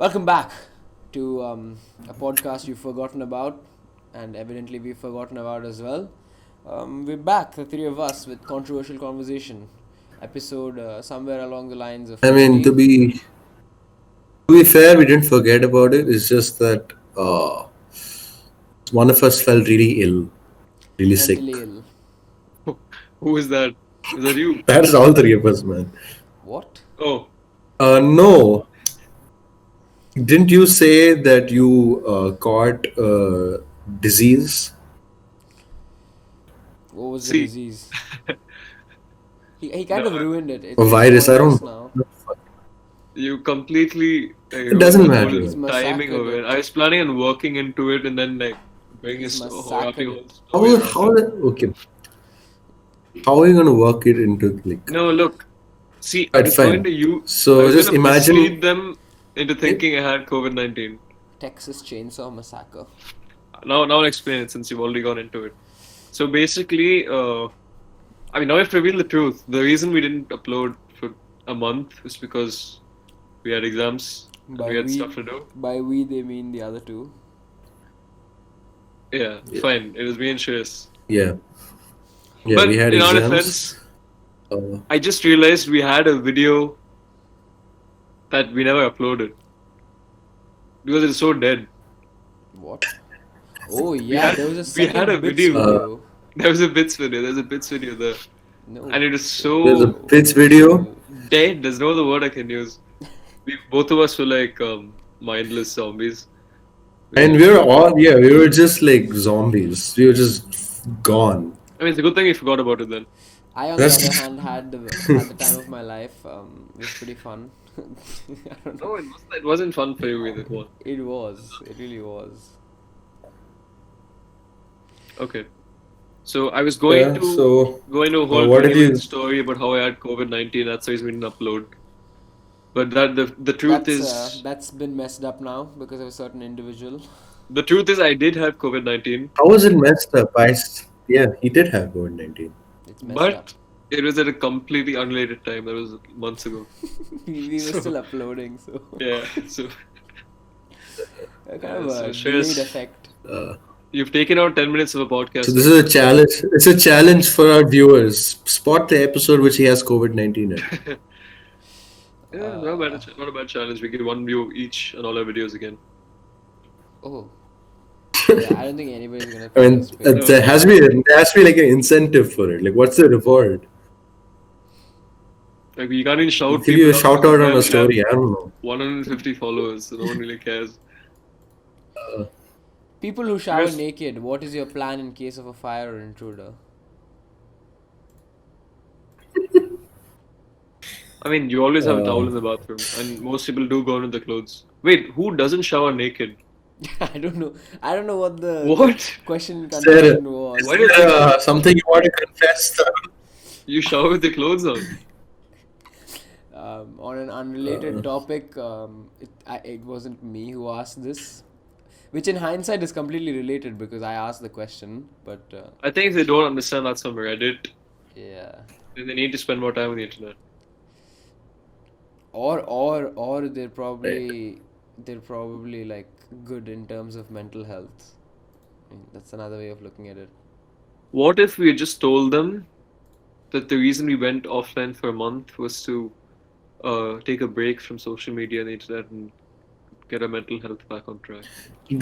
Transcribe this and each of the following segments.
Welcome back to a podcast you've forgotten about, and evidently we've forgotten about as well. We're back, the three of us, with controversial conversation. Episode somewhere along the lines of I mean, 50. to be fair, we didn't forget about it. It's just that one of us felt really ill, really sick. Mentally ill. Who is that? Is that you? That's all three of us, man. What? Oh, No, didn't you say that you caught disease? What was the see, disease? He kind no, of ruined it. A It's virus? I pointless don't now. know. you completely It ruined doesn't the matter. whole He's timing massacred of it. it. I was planning on working into it and then bring He's wrapping massacred a it. whole story around it. Okay. How are you gonna work it into like? No, look. See, Right, fine. I So was just gonna imagine. mislead them into Yeah, thinking I had COVID-19. Texas Chainsaw Massacre. Now I'll explain it since you've already gone into it. So basically, now I have to reveal the truth. The reason we didn't upload for a month is because we had exams and By we had we, stuff to do. by we they mean the other two. Yeah, yeah, fine. It was me and Shreyas. yeah, yeah. We But had in our exams. defense, Uh, I just realized we had a video that we never uploaded because it's so dead. What? Oh We yeah, had there was a we had a second bits video. video. There was a bits video. There's a bits video there, No. and it is there's a so pitch video. dead. There's no other word I can use. We both of us were like mindless zombies. And we were all, yeah, we were just like zombies. We were just gone. I mean, it's a good thing we forgot about it then. I, on the other That's hand, had the time of my life. It was pretty fun. I don't know. No, it wasn't fun for you either. Come on. It was. It really was. Okay. So I was yeah. So, going to a whole what did 20-minute you? story about how I had COVID-19. That's why we didn't upload. But the truth is That's been messed up now because of a certain individual. I did have COVID-19, How was it messed up? Yeah, he did have COVID-19. It's messed up. but it was at a completely unrelated time. That was months ago. We were So still uploading, so yeah. So a kind of so a Shreyas, delayed effect. Uh, you've taken out 10 minutes of a so podcast this now. is a challenge. It's a challenge for our viewers. Spot the episode which he has COVID-19 in. Yeah, not a bad challenge. We get one view each on all our videos again. Oh. Yeah, I don't think anybody's gonna I mean, participate. No. there has to be like an incentive for it. Like, what's the reward? Like we can't even shout Give you a people out shout because out we on a barely have story. I don't know. 150 followers, so no one really cares. People who shower Yes. naked, what is your plan in case of a fire or intruder? I mean, you always have a towel Uh, in the bathroom, and most people do go into the clothes. Wait, who doesn't shower naked? I don't know. I don't know what the What? question is there, confusion was. Why did something you want to confess? you shower with the clothes on? On an unrelated topic, it wasn't me who asked this, which in hindsight is completely related because I asked the question. But I think if they don't understand that's from Reddit, yeah, then they need to spend more time on the internet. or Right. they're probably like good in terms of mental health. I mean, that's another way of looking at it. What if we had just told them that the reason we went offline for a month was to take a break from social media and the internet and get our mental health back on track?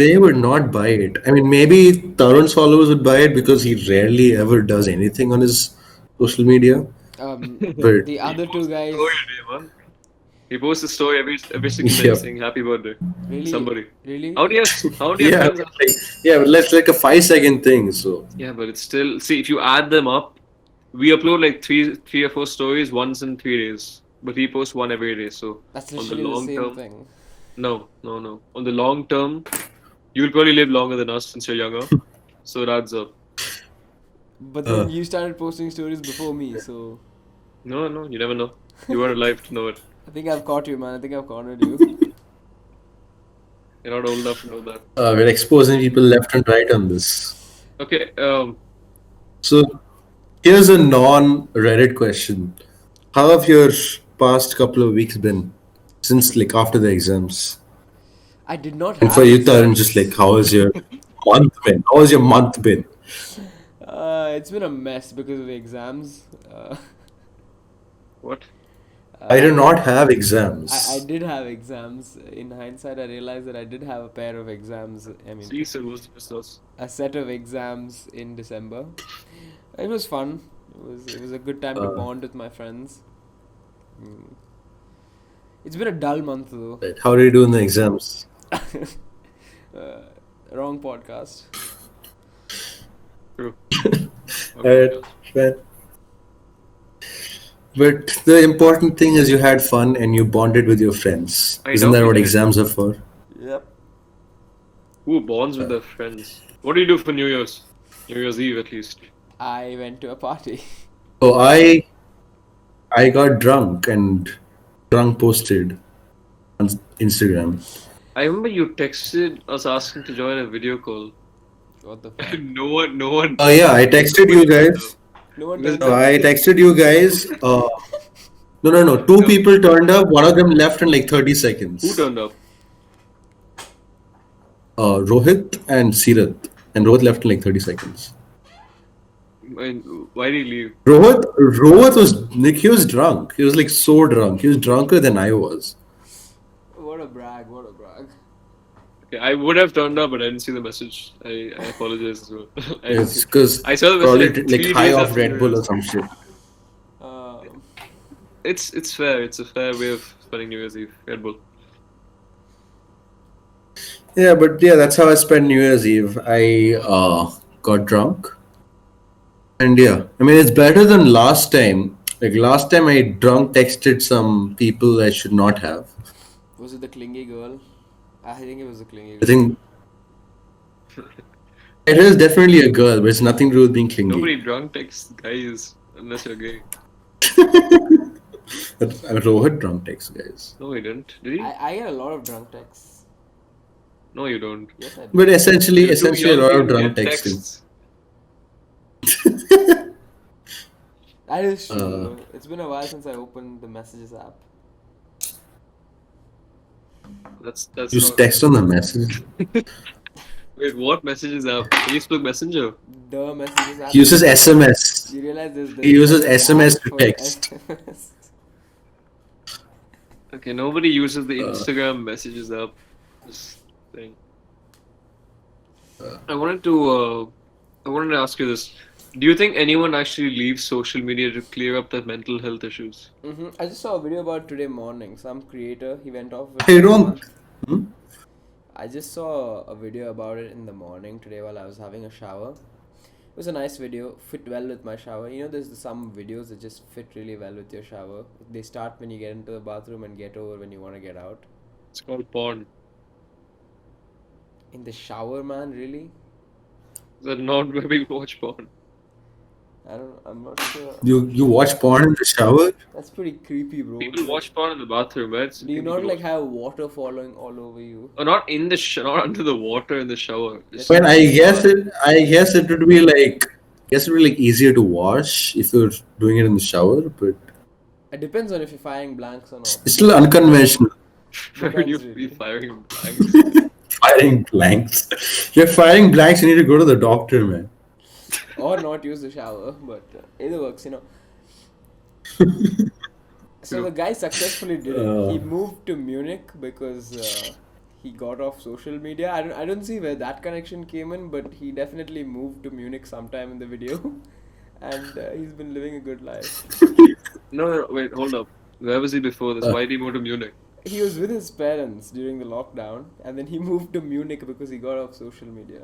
They would not buy it. I mean, maybe Tarun's followers would buy it because he rarely ever does anything on his social media. But The other two Story guys, today, man. He posts a story every single day yeah, saying happy birthday. really, Somebody. really, How do you have yeah, friends? but but let's like a 5 second thing. So Yeah, but it's still see if you add them up, we upload like three or four stories once in 3 days. But he posts one every day. So that's on the literally the long same term, thing. no. On the long term, you'll probably live longer than us since you're younger. So it adds up. But uh, then you started posting stories before me, so No, you never know. You weren't alive to know it. I think I've caught you, man. I think I've cornered you. You're not old enough to know that. we're exposing people left and right on this. Okay, So here's a non-Reddit question. How have your past couple of weeks been since like after the exams? I did not And have for you, Tarun, just like, exams. how has your month been? How has your month been? It's been a mess because of the exams. What? I do I not have I exams. did have exams. In hindsight, I realized that I did have a pair of exams. I mean, See, so was the business. a set of exams in December. It was fun. It was a good time to Uh, bond with my friends. Mm. It's been a dull month though. right. How do you do in the exams? uh, Wrong podcast. True. Right, Okay. right. But the important thing is you had fun and you bonded with your friends. I Isn't doubt that we what did. exams are for? Yep. Who bonds with their friends? What do you do for New Year's? New Year's Eve, at least. I went to a party. So I got drunk and drunk posted on Instagram. I remember you texted us asking to join a video call. What the fuck? No one. Oh yeah, I texted you Nobody turned up. guys. No one Because turned So up. I texted you guys. No. Two no, people turned up. One of them left in like 30 who seconds. turned up? Rohit and Sirat. And Rohit left in like 30 seconds. I mean, why did he leave? Rohit was like, he was drunk. He was like so drunk. He was drunker than I was. What a brag! What a brag! Okay, I would have turned up, but I didn't see the message. I apologize as well. I didn't It's see. because I saw the probably message like like 3 high days off after New Red Bull or Year's. some shit. Um, It's fair. It's a fair way of spending New Year's Eve. Red Bull. Yeah, but yeah, that's how I spent New Year's Eve. I got drunk. And yeah, I mean, it's better than last time. Like last time I drunk texted some people I should not have. was it the clingy girl? I think it was the clingy I girl. think it is definitely a girl, but it's nothing to do with being clingy. Nobody drunk texts guys unless you're gay. But Rohit drunk text guys. No, he didn't. Did he? I get a lot of drunk texts. No, you don't. Yes, I do. But essentially You two a young lot of people drunk get texting. texts. That is true. Uh, Though. It's been a while since I opened the messages app. That's You not. text on the message. Wait, what messages app? Facebook Messenger. The messages app. He uses SMS. You realize He uses an SMS app to for text. SMS. Okay, nobody uses the Instagram messages app. This thing. I wanted to ask you this. Do you think anyone actually leaves social media to clear up their mental health issues? I just saw a video about today morning. Some creator, he went off with I like a don't. month. Hmm? I just saw a video about it in the morning today while I was having a shower. It was a nice video, fit well with my shower. You know, there's some videos that just fit really well with your shower. They start when you get into the bathroom and get over when you want to get out. It's called porn. In the shower, man, really? Is that not where we watch porn? I'm not sure. You watch porn in the shower? That's pretty creepy, bro. People watch porn in the bathroom, right? Do you not like have water falling all over you? Oh, not in the not under the water in the shower. Just When I guess it would be like easier to wash if you're doing it in the shower, but It depends on if you're firing blanks or not. it's still unconventional. why would you Depends, be really. firing blanks? Firing blanks. If you're firing blanks, you need to go to the doctor, man. Or not use the shower, but either works, you know. So the guy successfully did it. He moved to Munich because he got off social media. I don't see where that connection came in, but he definitely moved to Munich sometime in the video, and he's been living a good life. No, wait, hold up. Where was he before this? Why did he move to Munich? He was with his parents during the lockdown, and then he moved to Munich because he got off social media.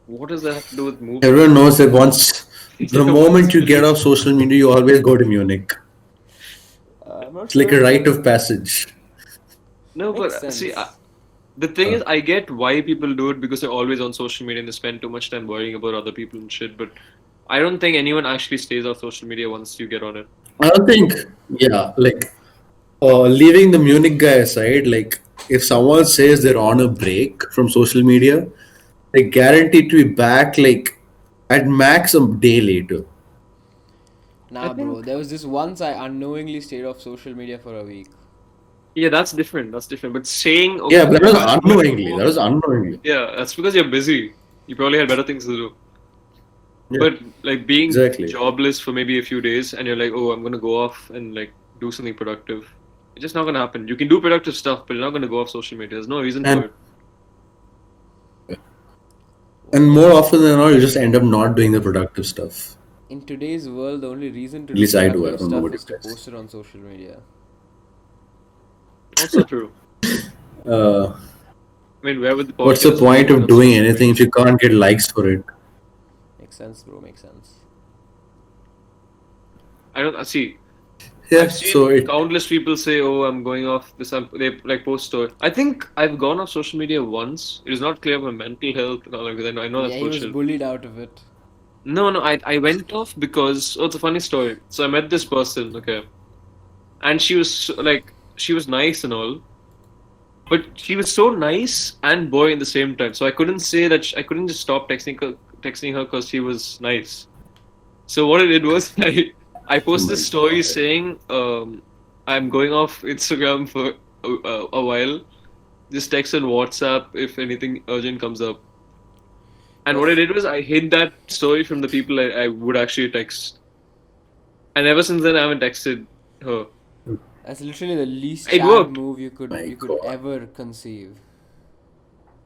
What does that have to do with moving? Everyone knows that once the moment you get off social media, you always go to Munich. I'm not It's like sure a if rite that's- of passage. No, but Makes see, sense. the thing is, I get why people do it because they're always on social media and they spend too much time worrying about other people and shit. But I don't think anyone actually stays off social media once you get on it. I don't think, yeah, like leaving the Munich guy aside, like if someone says they're on a break from social media, they're guaranteed to be back like at max a day later. Nah, bro. There was this once I unknowingly stayed off social media for a week. Yeah, that's different. That's different. But saying Yeah, okay, but that was I'm going to unknowingly. go. That was unknowingly. Yeah, that's because you're busy. You probably had better things to do. Yeah, But like being exactly. jobless for maybe a few days and you're like, oh, I'm gonna go off and like do something productive. It's just not gonna happen. You can do productive stuff, but you're not gonna go off social media. There's no reason for And it. more often than not, you just end up not doing the productive stuff. In today's world, the only reason to At do least I do. I productive don't know stuff what you is to guys. post it on social media. Also true. Uh, I mean, where would the what's the podcast be point without of doing social anything media? if you can't get likes for it? Makes sense, bro. Makes sense. I don't see. Yeah. I've So seen it. countless people say, "Oh, I'm going off this." They like post story. I think I've gone off social media once. It is not clear my mental health and all like that. I know that's Yeah, he was bullshit. bullied out of it. No, I went off because it's a funny story. So I met this person, okay, and she was she was nice and all, but she was so nice and boring at the same time. So I couldn't say that I couldn't just stop texting her because she was nice. So what I did was I Oh posted my a story God. saying I'm going off Instagram for a while. Just text on WhatsApp if anything urgent comes up. And what I did was I hid that story from the people I would actually text. And ever since then I haven't texted her. That's literally the least It Chad worked. move My you could God. ever conceive.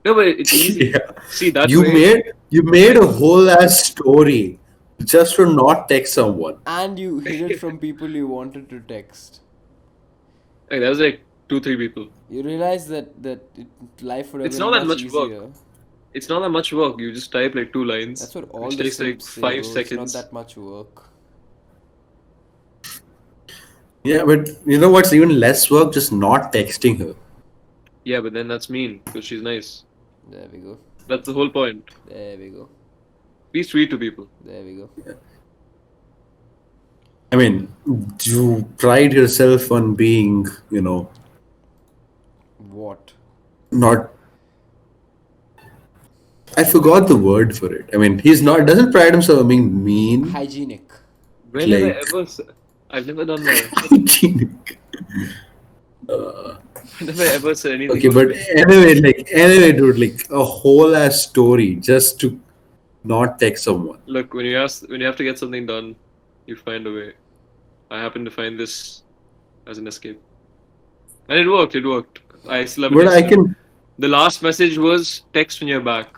No, but it's easy. Yeah. See that You way. made a whole ass story just to not text someone. And you hid it from people you wanted to text. Like, that was like 2-3 people. You realize life would have It's been not that much much work. easier. It's not that much work. You just type like 2 lines, That's what all which the takes like simps say, 5 bro. It's not seconds. that much work. Yeah, but you know what's even less work? Just not texting her. Yeah, but then that's mean because she's nice. There we go. That's the whole point. There we go. Be sweet to people. There we go. I mean, you pride yourself on being, What? not. I forgot the word for it. I mean, he's not. Doesn't pride himself on being mean. Hygienic. When have I Like- ever? I've never done that. Hygienic. When have I ever said anything? Okay, but anyway, dude, like a whole ass story just to not text someone. Look, when you have to get something done, you find a way. I happened to find this as an escape, and it worked. It worked. I still haven't. But I texted. can The last message was text when you're back.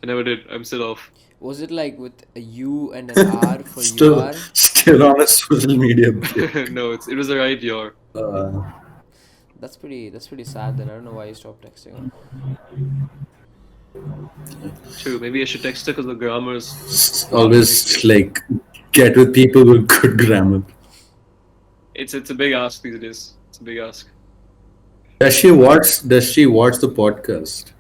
I never did. I'm still off. Was it like with a U and an R for you still are? still on a social media break. No, it was the right year. That's pretty sad then. I don't know why you stopped texting her. True. Maybe I should text her because the grammar is. Always like get with people with good grammar. It's a big ask these days. It's a big ask. Does she watch the podcast?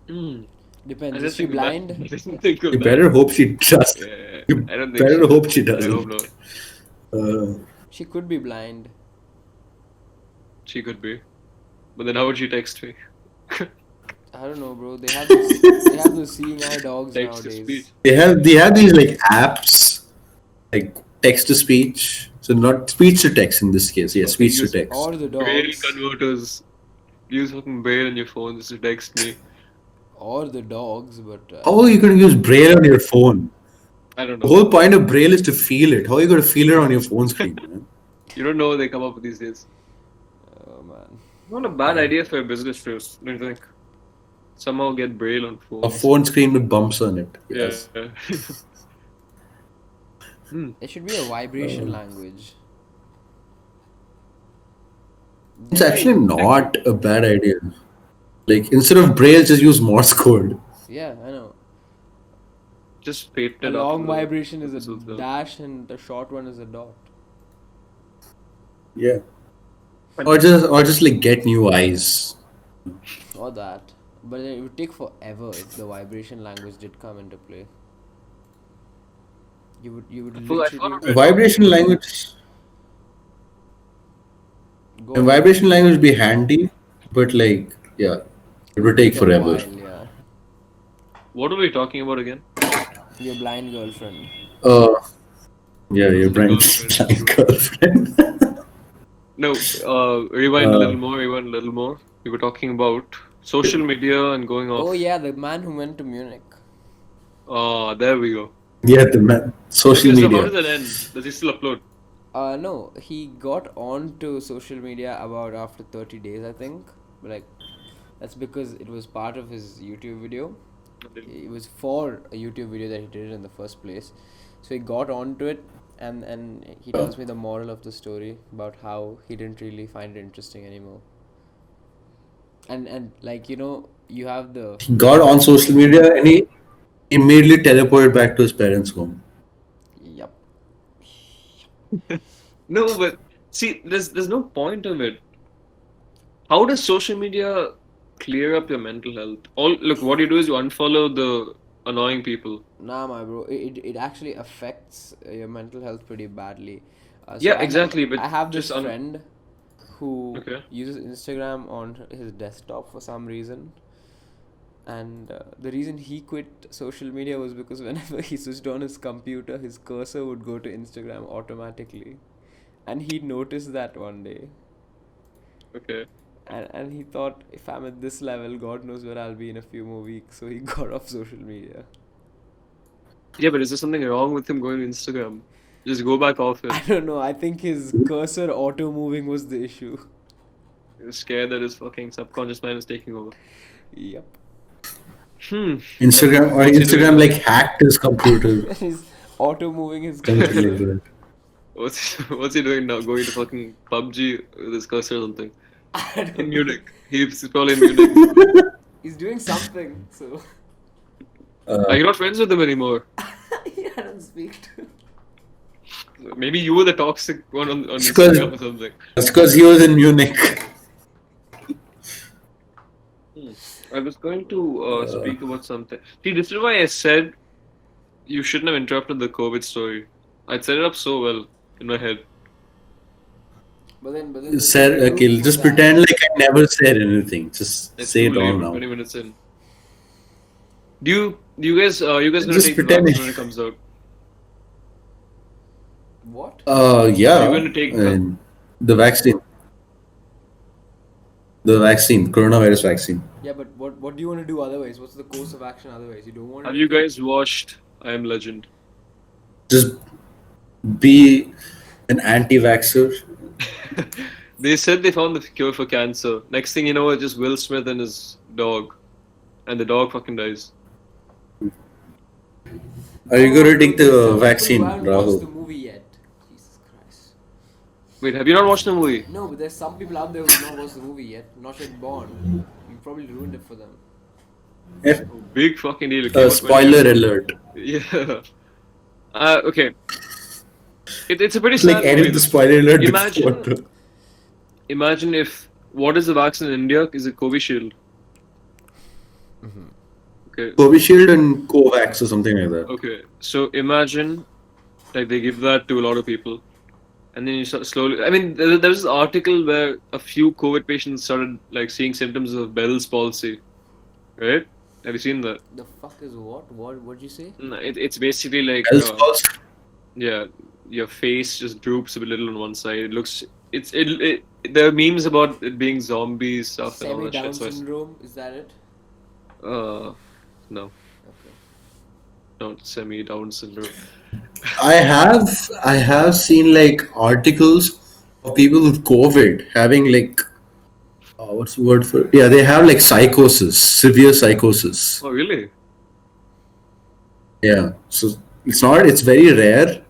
I Depends. didn't Is she think of that. blind? I didn't think of You that. better hope she does. Yeah, You I don't think better she- hope she I hope doesn't. not. Uh, She could be blind. She could be. But then how would she text me? I don't know, bro. They have those seeing eye dogs Text to nowadays. speech. they have these like apps, like text to speech. So not speech to text in this case. Yeah, speech to use text. Or the Braille dogs. converters. Use fucking Braille on your phone just to text me. Or the dogs, but How are you going to use Braille on your phone? I don't The know. whole point of Braille is to feel it. How are you going to feel it on your phone screen, man? You don't know what they come up with these days. oh man. Not a bad idea for a business trip, don't you think? Somehow get Braille on A phones. phone screen with bumps on it. Yeah. Yes. It should be a vibration language. It's actually not a bad idea. Like instead of Braille, just use Morse code. Yeah, I know. Just patent A it long after the vibration is a episode's done. dash and the short one is a dot. Yeah. Or just like get new eyes. Or that. But it would take forever if the vibration language did come into play. You would I literally forgot A vibration language. go A vibration language would be handy, but like yeah, it would take a forever. while, yeah. What are we talking about again? Your blind girlfriend. Yeah, your The blind girlfriend. girlfriend. No, rewind a little more, rewind a little more. We were talking about social media and going off. Oh yeah, the man who went to Munich. There we go. Yeah, the man, social Okay, so how media. does that end? Does he still upload? No, he got on to social media about after 30 days, I think. Like, that's because it was part of his YouTube video. It was for a YouTube video that he did in the first place. So he got onto it, and he tells me the moral of the story about how he didn't really find it interesting anymore. And like, you have the He got on social media and he immediately teleported back to his parents' home. Yup. No, but see, there's no point of it. How does social media clear up your mental health? Look, what you do is you unfollow the annoying people. Nah, my bro, it actually affects your mental health pretty badly. Yeah, exactly, but I have this just friend who okay. uses Instagram on his desktop for some reason, and the reason he quit social media was because whenever he switched on his computer, his cursor would go to Instagram automatically, and he noticed that one day, Okay. and he thought, if I'm at this level, God knows where I'll be in a few more weeks. So he got off social media. Yeah, but is there something wrong with him going to Instagram? Just go back off it. I don't know. I think his cursor auto moving was the issue. He's scared that his fucking subconscious mind is taking over. Yep. Instagram or What's he doing Instagram now? like hacked his computer. He's auto moving his Something like cursor. that. What's he doing now? Going to fucking PUBG with his cursor or something? I don't In know. Munich. He's probably in Munich. He's doing something. So Are you not friends with him anymore? yeah, I don't speak to him. Maybe you were the toxic one on It's 'cause- Instagram or something. That's because he was in Munich. I was going to speak about something. See, this is why I said you shouldn't have interrupted the COVID story. I'd set it up so well in my head. But then the Said, proof okay, was just that- pretend like I never said anything. Just It's say too it late. all We're now. 20 minutes in. Do you guys gonna Just take the pretend vaccine it- when it comes out? What? Yeah. You're going to take the- and the vaccine. The vaccine, coronavirus vaccine. Yeah, but what do you want to do otherwise? What's the course of action otherwise? You don't want Have to. you guys watched I Am Legend? Just be an anti-vaxxer. They said they found the cure for cancer. Next thing you know, it's just Will Smith and his dog, and the dog fucking dies. Are you going to take There's some the people vaccine, who haven't watched the Rahul? movie yet. Jesus Christ. Wait, have you not watched the movie? No, but there's some people out there who have not watched the movie yet, not yet born. You probably ruined it for them. Yeah. Big fucking deal. It came out Spoiler alert. Yeah. Okay. It's a pretty Like sad edit movie. the spoiler alert. Imagine- before. Imagine if what is the vaccine in India is a Covishield. Okay. Covishield and Covax or something like that. Okay. So imagine like they give that to a lot of people, and then you start slowly. I mean, there was this article where a few COVID patients started like seeing symptoms of Bell's palsy. Right? Have you seen that? The fuck is what? What'd you say? No, it's basically like Bell's palsy? yeah, your face just droops a little on one side. It looks there are memes about it being zombie stuff and all that Semi-Down shit. So syndrome? Is that it? no, Okay. not semi-Down syndrome. I have seen like articles of people with COVID having like what's the word for it? Yeah, they have like psychosis, severe psychosis. Oh really? Yeah, so it's very rare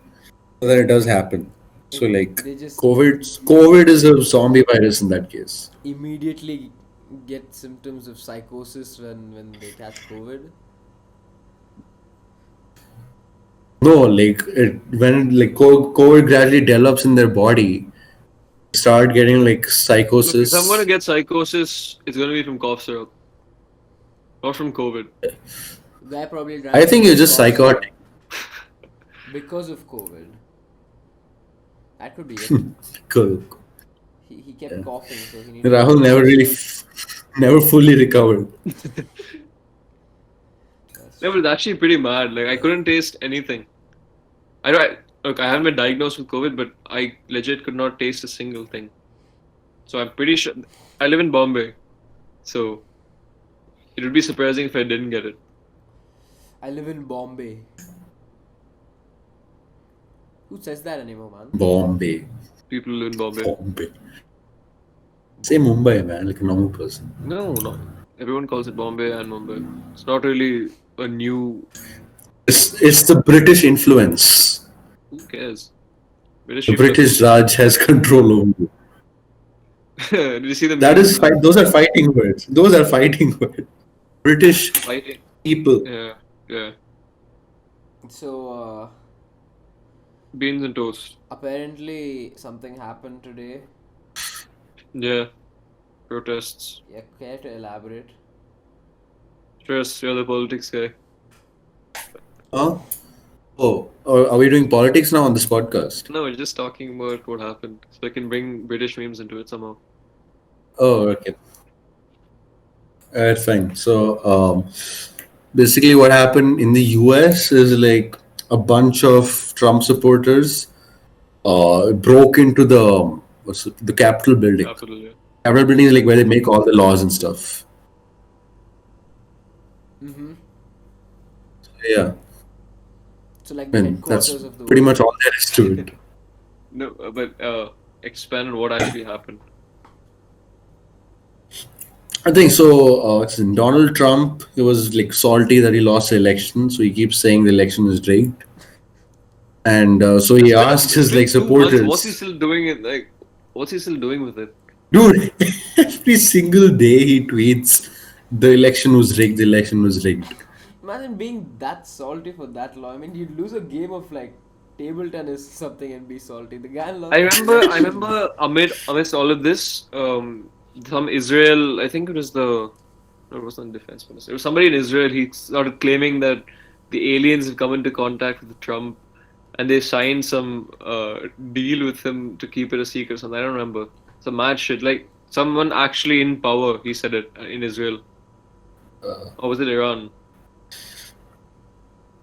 that it does happen. So like They just COVID is a zombie virus in that case. immediately get symptoms of psychosis when they catch COVID. No, like when like COVID gradually develops in their body, start getting like Look, psychosis. if I'm gonna get psychosis, it's gonna be from cough syrup, not from COVID. Guy probably I think you're just cough psychotic. because of COVID. That could be it. Cool. He kept coughing, so he needed. Rahul never fully recovered. No, but it's actually pretty mad. Like I couldn't taste anything. Look, I haven't been diagnosed with COVID, but I legit could not taste a single thing. So I'm pretty sure I live in Bombay, so it would be surprising if I didn't get it. I live in Bombay. Who says that anymore, man? Bombay. People live in Bombay. Bombay. Say Mumbai, man, like a normal person. No. Everyone calls it Bombay and Mumbai. It's not really a new. It's the British influence. Who cares? British The people. British Raj has control over you. Did you see the That memes is fight. Those are fighting words. Those are fighting words. British fighting? people. Yeah. So, Beans and toast. apparently something happened today. Yeah. Protests. Yeah, care to elaborate? Stress. You're the politics guy. Huh? Oh, are we doing politics now on this podcast? No, we're just talking about what happened, so I can bring British memes into it somehow. Oh, okay. Fine. So, basically, what happened in the US is like a bunch of Trump supporters broke into the Capitol building. Capital, yeah. Capitol building is like where they make all the laws and stuff. Mm-hmm. Yeah, So, like I the mean, that's headquarters of the pretty world. much all there is to it. No, but expand on what actually happened. I think so. Donald Trump, he was like salty that he lost the election, so he keeps saying the election is rigged. And so he asked his like It's been 2 months. What's he supporters, still doing it? Like, what's he still doing with it? dude, every single day he tweets, the election was rigged, the election was rigged. Imagine being that salty for that long. I mean, you'd lose a game of like table tennis or something and be salty. The guy lost. I remember amidst all of this, some Israel, I think it was no, it wasn't defense minister. It was somebody in Israel. He started claiming that the aliens had come into contact with Trump, and they signed some deal with him to keep it a secret. Something I don't remember. Some mad shit. Like someone actually in power. He said it in Israel, or was it Iran?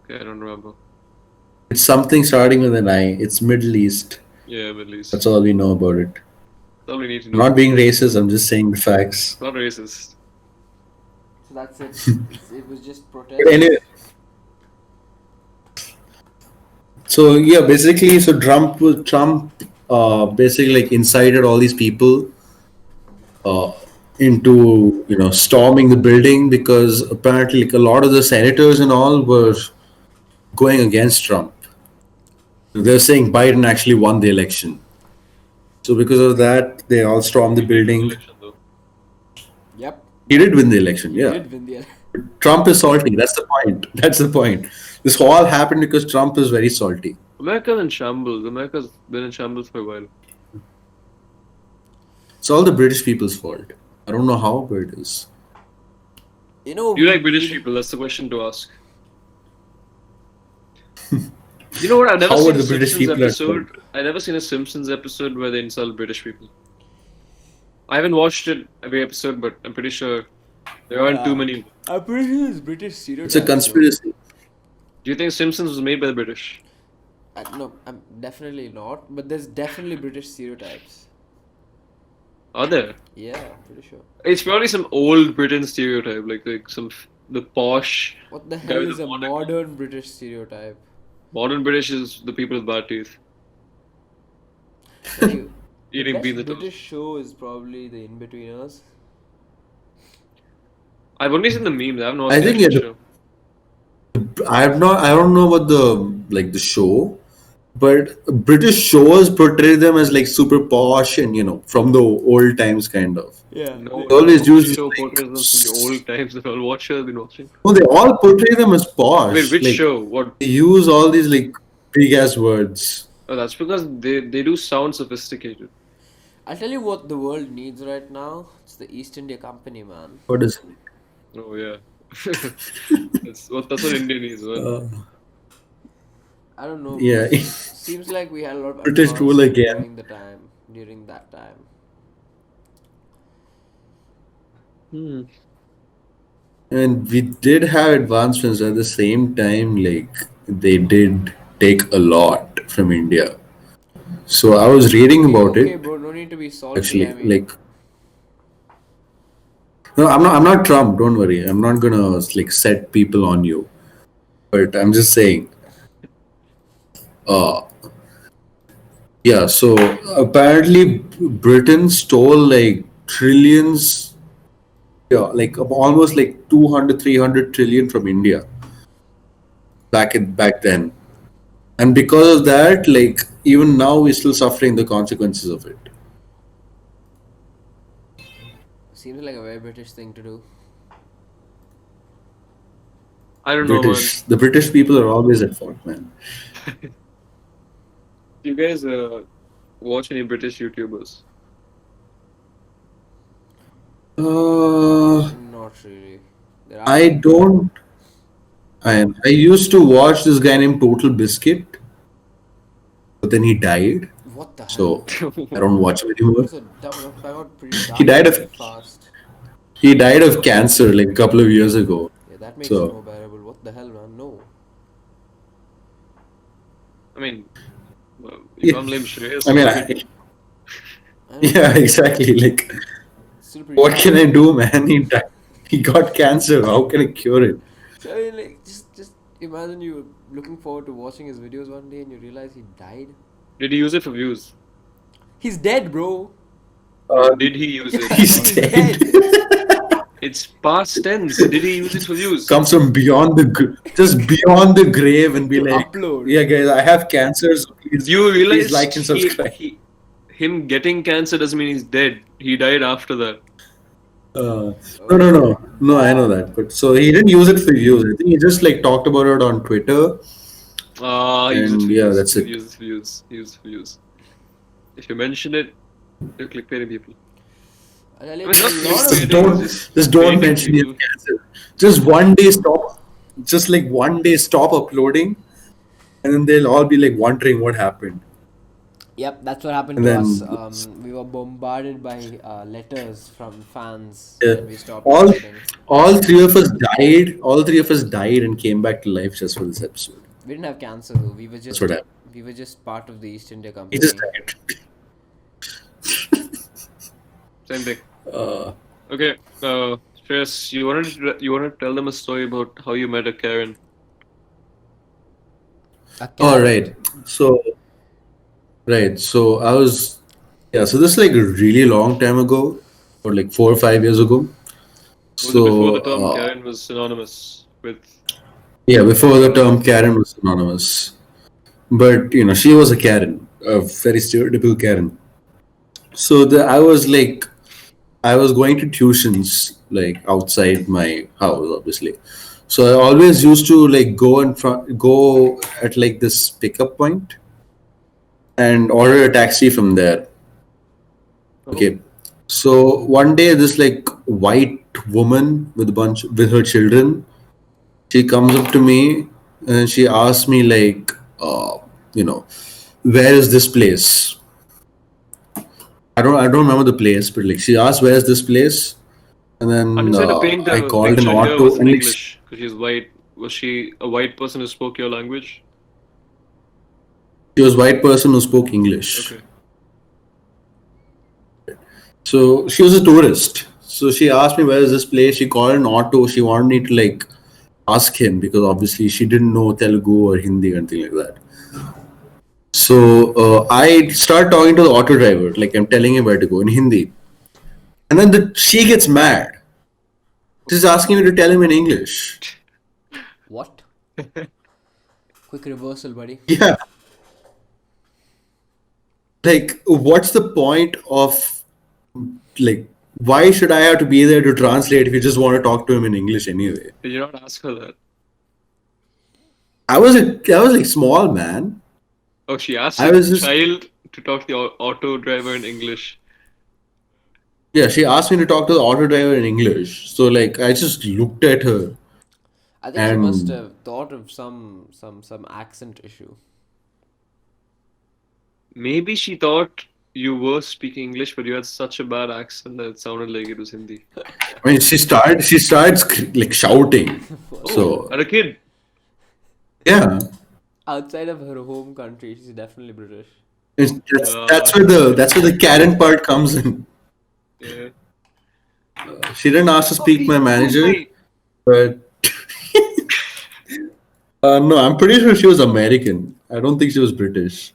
Okay, I don't remember. It's something starting with an I. It's Middle East. Yeah, Middle East. That's all we know about it. That's all we need to I'm know. not being racist, I'm just saying the facts. Not racist. So that's it. It was just protest. But anyway, so yeah, basically, so Trump basically like incited all these people into storming the building because apparently like a lot of the senators and all were going against Trump. They're saying Biden actually won the election. So because of that, they all stormed the building. Election, though. Yep. He did win the election, He yeah. did win the election. Trump is salty. That's the point. That's the point. This all happened because Trump is very salty. America's in shambles. America's been in shambles for a while. It's all the British people's fault. I don't know how, but it is. You know. Do you like British people? That's the question to ask. You know what? I've never How seen are a the British Simpsons people at episode. I've never seen a Simpsons episode where they insult British people. I haven't watched it every episode, but I'm pretty sure there aren't too many. I'm pretty sure it's British stereotypes. It's a conspiracy. Do you think Simpsons was made by the British? No, I'm definitely not. But there's definitely British stereotypes. Are there? Yeah, I'm pretty sure. It's probably some old Britain stereotype, like the posh. What the Guy hell with is the a monocle. modern British stereotype? Modern British is the people with bad teeth Tell you, eating the beans best and British toast. show is probably The In-Betweeners. I've only seen the memes. I haven't watched I the think actual yeah, show. I don't know about the show, but British shows portray them as like super posh and from the old times kind of. Yeah. No, They always no use show like, portrays them from the old times that all what show have been watching. no, they all portray them as posh. Wait, which like, show? What? They use all these like big ass words. Oh, that's because they do sound sophisticated. I'll tell you what the world needs right now. It's the East India Company, man. What is it? Oh yeah, that's what Indian is. Man. I don't know. Yeah. Seems like we had a lot of British rule advancement again. during that time. And we did have advancements at the same time, like they did take a lot from India. So I was reading about Okay, it bro, no need to be salty. actually. I mean, Like, no, I'm not Trump. Don't worry. I'm not gonna like set people on you. But I'm just saying. Uh, yeah. So apparently, Britain stole like trillions. Yeah, like almost like 200, 300 trillion from India back then. And because of that, like even now we're still suffering the consequences of it. seems like a very British thing to do. I don't know, man. The British people are always at fault, man. You guys watch any British YouTubers? Not really. There are I people. don't. I used to watch this guy named Total Biscuit, but then he died, What the hell? so I don't watch him anymore. So that got pretty He dark died pretty of fast. he died of cancer like a couple of years ago. Yeah, that makes it So more bearable. What the hell, man? No. I mean, well, you yeah, can't blame Shreyas. I mean, I mean, yeah, exactly. Like, it's still pretty what dark. can I do, man? He died. He got cancer. How can I cure it? So, I mean, like, just imagine you were looking forward to watching his videos one day and you realize he died. Did he use it for views? He's dead, bro. Did he use it? He's dead. It's past tense. Did he use it for views? Comes from beyond just beyond the grave and be To like, upload. yeah, guys, I have cancer. So please, Do you realize please like and subscribe. him getting cancer doesn't mean he's dead. He died after that. No, I know that. But so he didn't use it for views. I think he just like talked about it on Twitter. Use it And for yeah, views. that's it. Use it for views. Use it for views. If you mention it, you're clickbaiting people. I'll tell you, I mean, there's not a lot clickbaiting, of Don't just don't baiting mention his people. cancer. Just one day stop. Just like one day stop uploading, and then they'll all be like wondering what happened. Yep, that's what happened And to then us. We were bombarded by letters from fans yeah, when we stopped all uploading. all three of us died. All three of us died and came back to life just for this episode. We didn't have cancer though. That's what happened. We were just part of the East India He Company. just died. Same thing. Uh, Okay. Shreyas, you wanted to tell them a story about how you met a Karen. all right. So I was so this is like a really long time ago, or like 4 or 5 years ago. Was it before the So term Karen was synonymous with? yeah, before the term Karen was synonymous, but she was a Karen, a very stereotypical Karen. So I was going to tuitions like outside my house, obviously. So I always used to like go at like this pickup point and order a taxi from there. Okay. So one day, this like white woman with her children, she comes up to me and she asks me like, you know, where is this place? I don't remember the place, but like she asked where is this place, and I'm then just trying to paint I a called an picture here auto with an and like, English because she's white. Was she a white person who spoke your language? she was a white person who spoke English. Okay. So she was a tourist. So she asked me where is this place. She called an auto. She wanted me to like ask him because obviously she didn't know Telugu or Hindi or anything like that. So I start talking to the auto driver, like I'm telling him where to go in Hindi, and then she gets mad. She's asking me to tell him in English. What? Quick reversal, buddy. Yeah. Like, what's the point of like? Why should I have to be there to translate if you just want to talk to him in English anyway? Did you not ask her that? I was like small man. Oh, she asked I her was just child to talk to the auto driver in English. yeah. She asked me to talk to the auto driver in English. So like, I just looked at her I think she must and have thought of some accent issue. Maybe she thought you were speaking English, but you had such a bad accent that it sounded like it was Hindi. I mean, she starts like shouting. So At a kid. yeah, Outside of her home country, she's definitely British. That's where the Karen part comes in. Yeah. She didn't ask to speak my Oh manager, my. but no, I'm pretty sure she was American. I don't think she was British.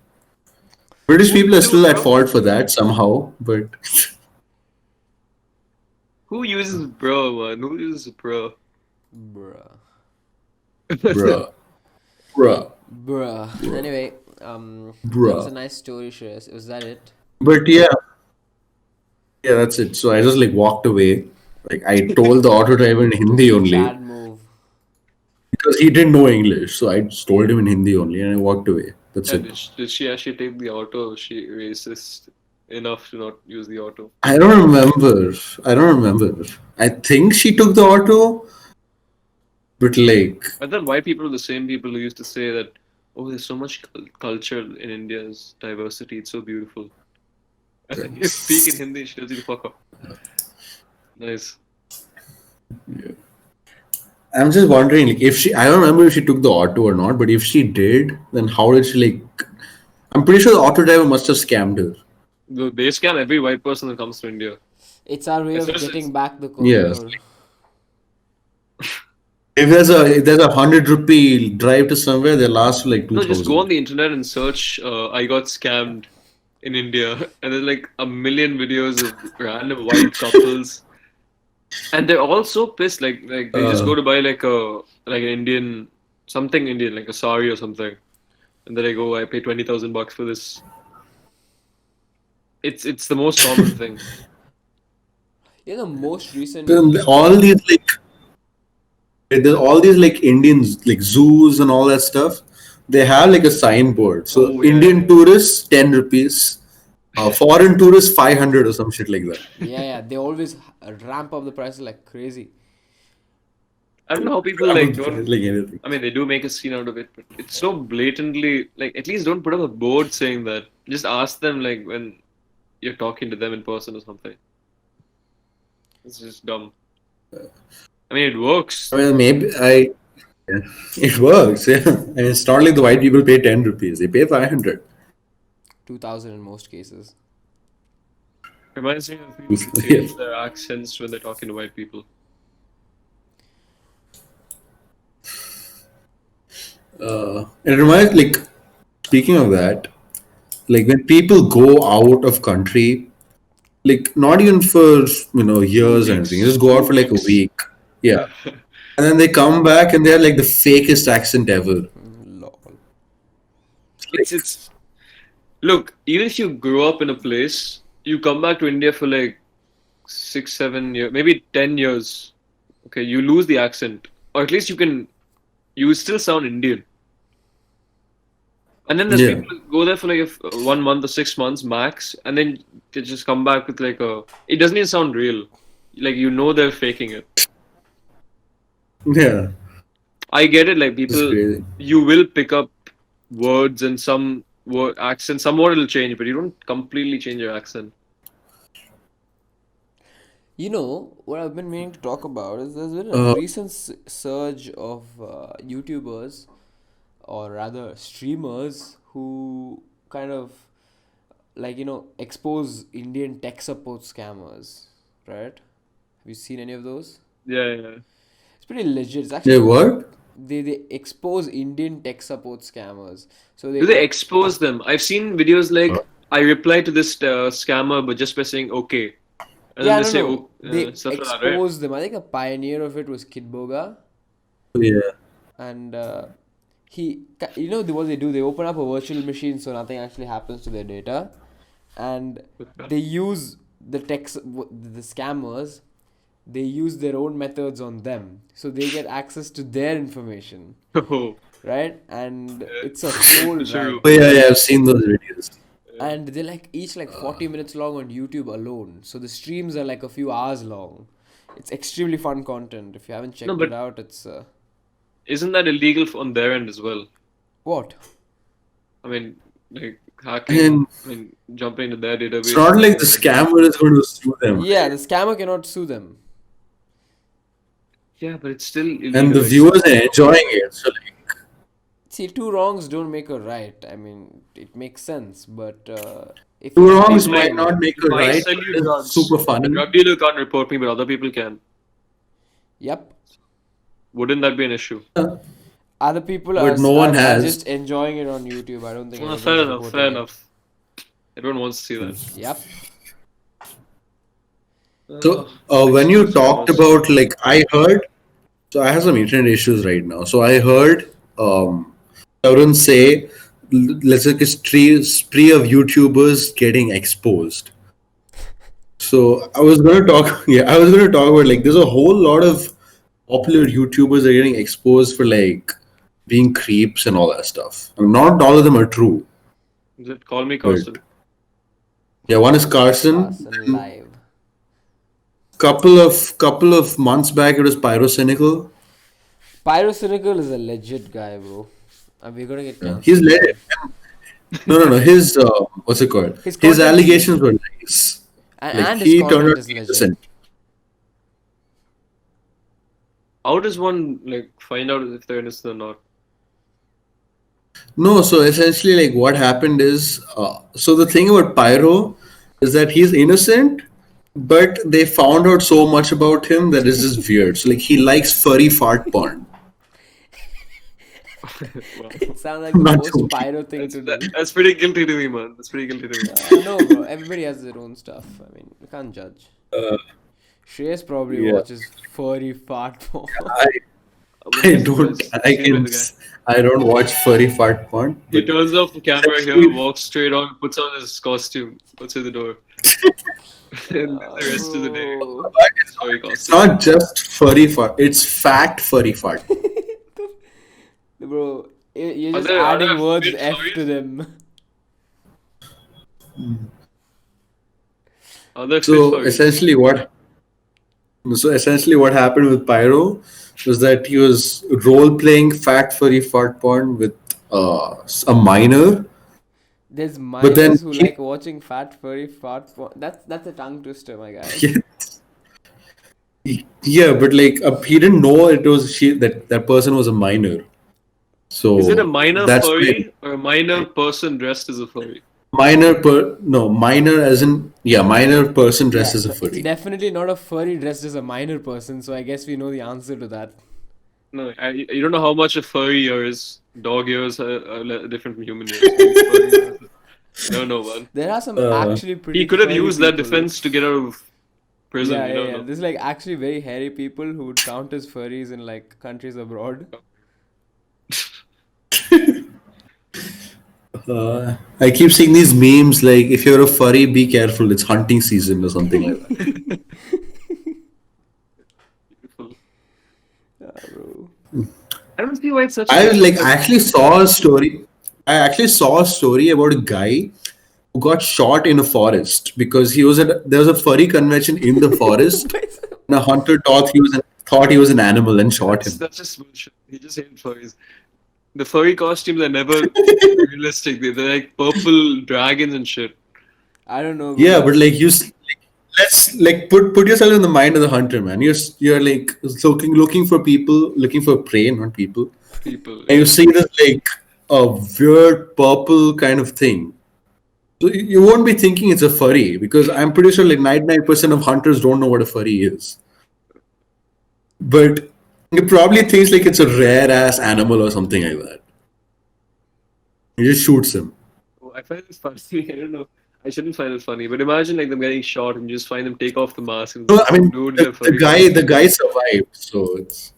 British Who people are uses still at bro? fault for that somehow, but Who uses bro, man? Who uses bro? Bruh. bruh, bruh, Bruh. Anyway, that was a bruh. nice story, Shreyas. Was that it? But yeah, that's it. So I just like walked away. Like I told the auto driver in Hindi Typical only Chad move. because he didn't know English. So I just told him in Hindi only and I walked away. That's Yeah, it. did she actually take the auto? Or was she racist enough to not use the auto? I don't remember. I don't remember. I think she took the auto, but like, I thought white people were the same people who used to say that, oh, there's so much culture in India's diversity. It's so beautiful. And then you speak in Hindi, she tells you to fuck off. Nice. I'm just wondering, like, if she, I don't remember if she took the auto or not, but if she did, then how did she, like, I'm pretty sure the auto driver must have scammed her. They scam every white person that comes to India. It's our way It's of just, getting it's, back the Yeah. courier. If there's a 100 rupee drive to somewhere, they'll ask for like no, just go on 2,000. the internet and search, I got scammed in India. And there's like a million videos of random white couples. And they're all so pissed. Like they just go to buy like an Indian, something Indian, like a sari or something. And then they go, I pay 20,000 bucks for this. It's the most common thing. You know, the most recent. Then all these like Indians like zoos and all that stuff. They have like a signboard. So Oh Indian yeah. tourists 10 rupees, foreign tourists 500 or some shit like that. Yeah, they always ramp up the prices like crazy. I don't know how people I like don't don't. like anything. I mean, they do make a scene out of it, but it's so blatantly like. At least don't put up a board saying that. Just ask them like when you're talking to them in person or something. It's just dumb. I mean, it works. I mean, yeah, it works. Yeah, and it's not like the white people pay 10 rupees; they pay 500. 2000 in most cases. Reminds me of people who Yeah. change their accents when they're talking to white people. It reminds like speaking of that, like when people go out of country, like not even for years or anything, 2 weeks. just go out for like a 2 weeks. week. Yeah, and then they come back and they're like the fakest accent ever. Lol. It's look. Even if you grow up in a place, you come back to India for like 6, 7 years, maybe 10 years. Okay, you lose the accent, or at least you still sound Indian. And then there's Yeah, people who go there for like 1 month or 6 months max, and then they just come back with like a. It doesn't even sound real. Like they're faking it. yeah, I get it. Like it's people, crazy. you will pick up words and some word accent. Some word will change, but you don't completely change your accent. You know, what I've been meaning to talk about is there's been a Uh, recent surge of YouTubers, or rather streamers, who kind of expose Indian tech support scammers, right? Have you seen any of those? Yeah. It's pretty legit. It's yeah, actually what? they expose Indian tech support scammers. So Do they expose them? I've seen videos Uh, like I reply to this scammer, but just by saying okay, and then yeah, they no, say no, they stuff like that, right? expose them. I think a pioneer of it was Kid Boga, Yeah, and what they do? They open up a virtual machine so nothing actually happens to their data, and they use the scammers. They use their own methods on them, so they get access to their information, Oh, right? And it's a whole true. ride. oh yeah, I've seen those videos. And they're like each like 40 minutes long on YouTube alone. So the streams are like a few hours long. It's extremely fun content. If you haven't No, checked it but out, it's isn't that illegal on their end as well? what? I mean, like hacking. And I mean, jumping into their it's database not and like the taking their data. scammer is going to sue them, Yeah, right? the scammer cannot sue them. Yeah, but it's still And illegal, the I guess. viewers are enjoying it. So like, See, two wrongs don't make a right. I mean, it makes sense, but if Two he's wrongs making, might Like, not make if a I right, sell but you it's super drugs, a funny. drug dealer can't report me, but other people can. yep, Wouldn't that be an issue? other people But no one are has. just enjoying it on YouTube. I don't think Well, fair anybody's enough, reporting fair it. enough. Everyone wants to see that. Yep. So when Next you question talked was about like I heard, so I have some internet issues right now. So I heard Tarun say, let's like a spree of YouTubers getting exposed. So I was gonna talk, yeah, I was gonna talk about like there's a whole lot of popular YouTubers that are getting exposed for like being creeps and all that stuff. And not all of them are true, is it Call Me but Carson? yeah, one is Carson. Carson live. Couple of months back, it was Pyrocynical. Pyrocynical is a legit guy, bro. And we're gonna get Yeah, he's cancelled. let no. His what's it called? His His content is allegations legit. were nice. Like And his he turned content out is to be legit. innocent. How does one like find out if they're innocent or not? No, so essentially, like what happened is, so the thing about Pyro is that he's innocent, but they found out so much about him that it's just weird. So like he likes furry fart porn. Wow. It sounds like the Not most joking. pyro thing to do. That's pretty guilty to me, man. That's pretty guilty to me. I know, bro. Everybody has their own stuff. I mean, you can't judge. Shreyas probably Yeah. watches furry fart porn. I don't. I don't watch furry fart porn. He But turns off the camera here, walks straight on, puts on his costume, puts in the door. And the rest of the day. Bro. Sorry, it's costume. not just furry fart. It's fat furry fart. Bro, you're Are just there adding words weird F furries? to them. Are there fit So furries? essentially what happened with Pyro was that he was role playing fat furry fart porn with a minor. There's then minors who he- like watching fat furry fart porn. That's a tongue twister, my guy. Yeah, but like he didn't know it was that person was a minor. So Is it a minor that's furry or a minor person dressed as a furry? minor as in minor person dressed as a It's furry. definitely not a furry dressed as a minor person, so I guess we know the answer to that. No, you don't know how much a furry ear is. Dog ears are different from human ears. Furry ears, I don't know, man. There are some Uh, actually pretty. He could have furry used that people. defense to get out of prison. Yeah, you yeah, don't yeah. know. There's like actually very hairy people who would count as furries in like countries abroad. I keep seeing these memes like if you're a furry, be careful, it's hunting season or something like that. Beautiful. Bro. I don't see why it's such. I actually saw a story. I actually saw a story about a guy who got shot in a forest because there was a furry convention in the forest and a hunter thought he was an animal and shot him. That's just bullshit. He just hates furries. The furry costumes are never realistic. They're like purple dragons and shit. I don't know. Bro. Yeah, but like let's like put yourself in the mind of the hunter, man. You're like looking for people, looking for prey, not people. People. And you see this like a weird purple kind of thing. So you won't be thinking it's a furry because I'm pretty sure like 99% of hunters don't know what a furry is. But you probably thinks like it's a rare ass animal or something like that. He just shoots him. Oh, I find it funny. I don't know. I shouldn't find it funny, but imagine like them getting shot and you just find them take off the mask and No, I mean dude in a the furry guy costume. the guy survived, so it's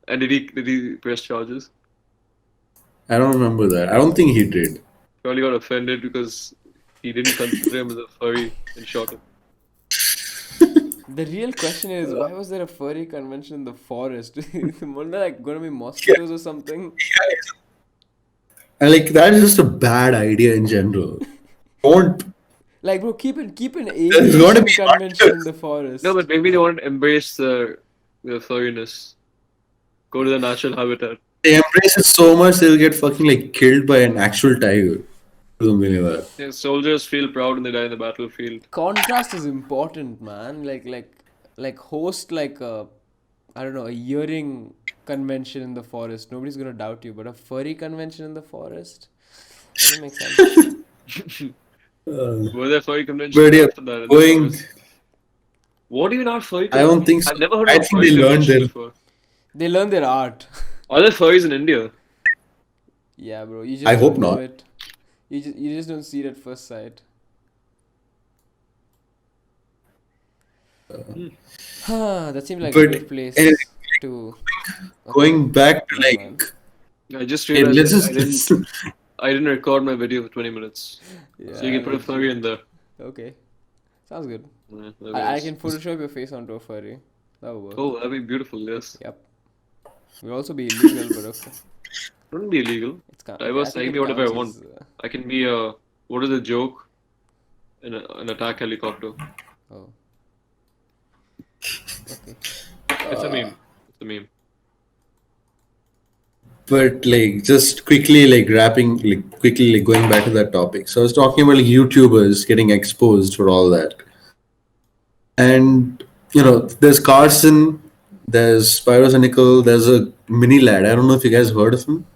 And did he press charges? I don't remember that. I don't think he did. Probably got offended because he didn't consider him as a furry and shot him. The real question is, why was there a furry convention in the forest? Weren't there like gonna be mosquitoes or something? And like that is just a bad idea in general. Don't Like, bro, keep an There's gotta aviation be convention in hunters. the forest. No, but maybe they want to embrace the furriness. Go to the natural habitat. they embrace it so much they'll get fucking like killed by an actual tiger. Or something like that. Yeah, soldiers feel proud when they die in the battlefield. Contrast is important, man. Like host like a I don't know, a earring convention in the forest. Nobody's gonna doubt you, but a furry convention in the forest doesn't make sense. Were there furry conventions But yeah, after that in the going. forest? What even are furry I don't think conventions? so. I've never heard I of a think furry they learned convention their. before. They learn their art. Are there furries in India? Yeah, bro. You just I don't hope know not. it. You just don't see it at first sight. That seems like a But great place anyway, to. Okay, going back to never mind. I just hey, realized let's I just didn't I didn't record my video for 20 minutes. Yeah, So you can put a that's furry true. in there. Okay, sounds good. Yeah, that'd be I nice. can Photoshop your face onto a furry. That will work. Oh, that'd be beautiful, yes. Yep. Will also be illegal, but okay. Wouldn't be illegal. It's I Diverse, I think can it be whatever I counts want. as. I can be what is a joke? An attack helicopter. Oh. Okay. It's a meme. It's a meme. but like just quickly like wrapping like quickly like going back to that topic. So I was talking about like YouTubers getting exposed for all that. And there's Carson, there's Pyrocynical, there's a mini lad. I don't know if you guys heard of him.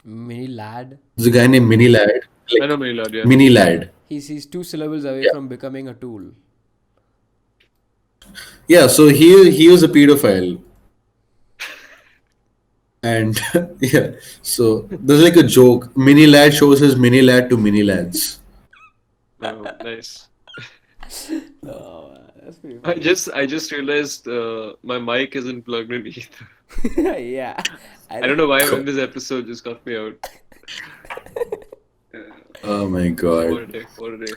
Mini lad. There's a guy named Mini Lad. I know Milad, yeah. Mini Lad. He's 2 syllables away Yeah. from becoming a tool. Yeah, so he was a pedophile. And yeah, so there's like a joke. Mini Lad shows his mini lad to mini lads. Oh, nice. Oh, that's pretty I funny. I just realized my mic isn't plugged in either. Yeah. I don't know why when this episode just got me out. Oh my What god. a day! What a day!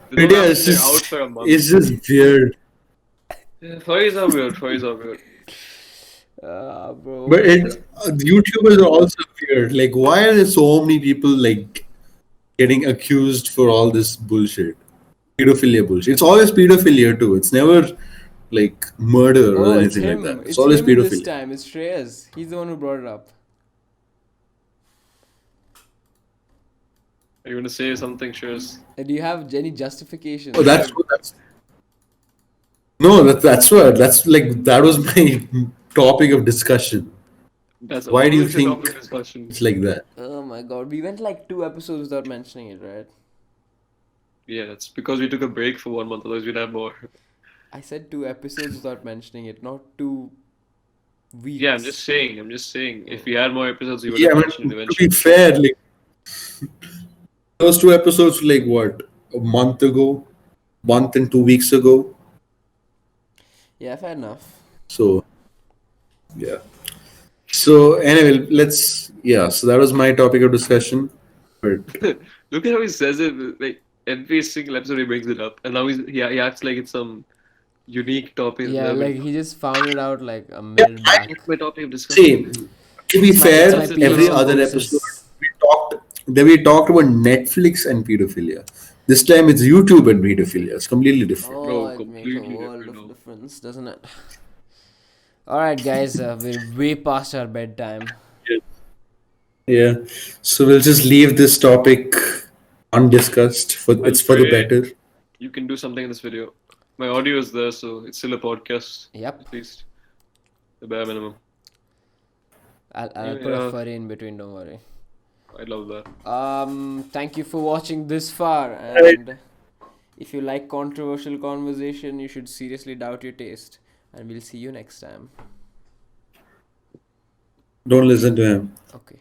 But They don't yeah, have it's they're out just for a month. it's just weird. Yeah, furries are weird. Furries are weird. Bro. But YouTubers are also weird. Like, why are there so many people like getting accused for all this bullshit? Pedophilia bullshit. It's always pedophilia too. It's never like murder or Oh, it's anything like him. that. It's It's always him this pedophilia. time. It's Shreyas. He's the one who brought it up. Are you gonna say something, Shaz? Do you have any justification? Oh, that's no, that's like that was my topic of discussion. That's Why do you always a topic think of discussion. it's like that? Oh my god. We went like 2 episodes without mentioning it, right? Yeah, it's because we took a break for 1 month. Otherwise, we'd have more. I said 2 episodes without mentioning it, not 2 weeks. Yeah, I'm just saying. I'm just saying. If we had more episodes, we would Yeah, have I mentioned it mean, to be eventually. fair, like those 2 episodes were like what, a month ago, month and 2 weeks ago. Yeah, fair enough. So yeah. So anyway, so that was my topic of discussion. But Look at how he says it. Like every single episode, he brings it up, and now he acts like it's some unique topic. Yeah, Never like been- he just found it out like a minute back. What's my topic of discussion? see, to be It's fair, my every PhD other thesis. episode we talked about Netflix and pedophilia. This time it's YouTube and pedophilia. It's completely different. Oh, Bro, it makes a completely world different of now. difference, doesn't it? Alright, guys, we're way past our bedtime. Yeah. So we'll just leave this topic undiscussed. It's for the pray. better. You can do something in this video. My audio is there, so it's still a podcast. Yep, At least the bare minimum. I'll put a Yeah. furry in between, don't worry. I love that. Thank you for watching this far, and if you like controversial conversation, you should seriously doubt your taste. And we'll see you next time. Don't listen to him. Okay.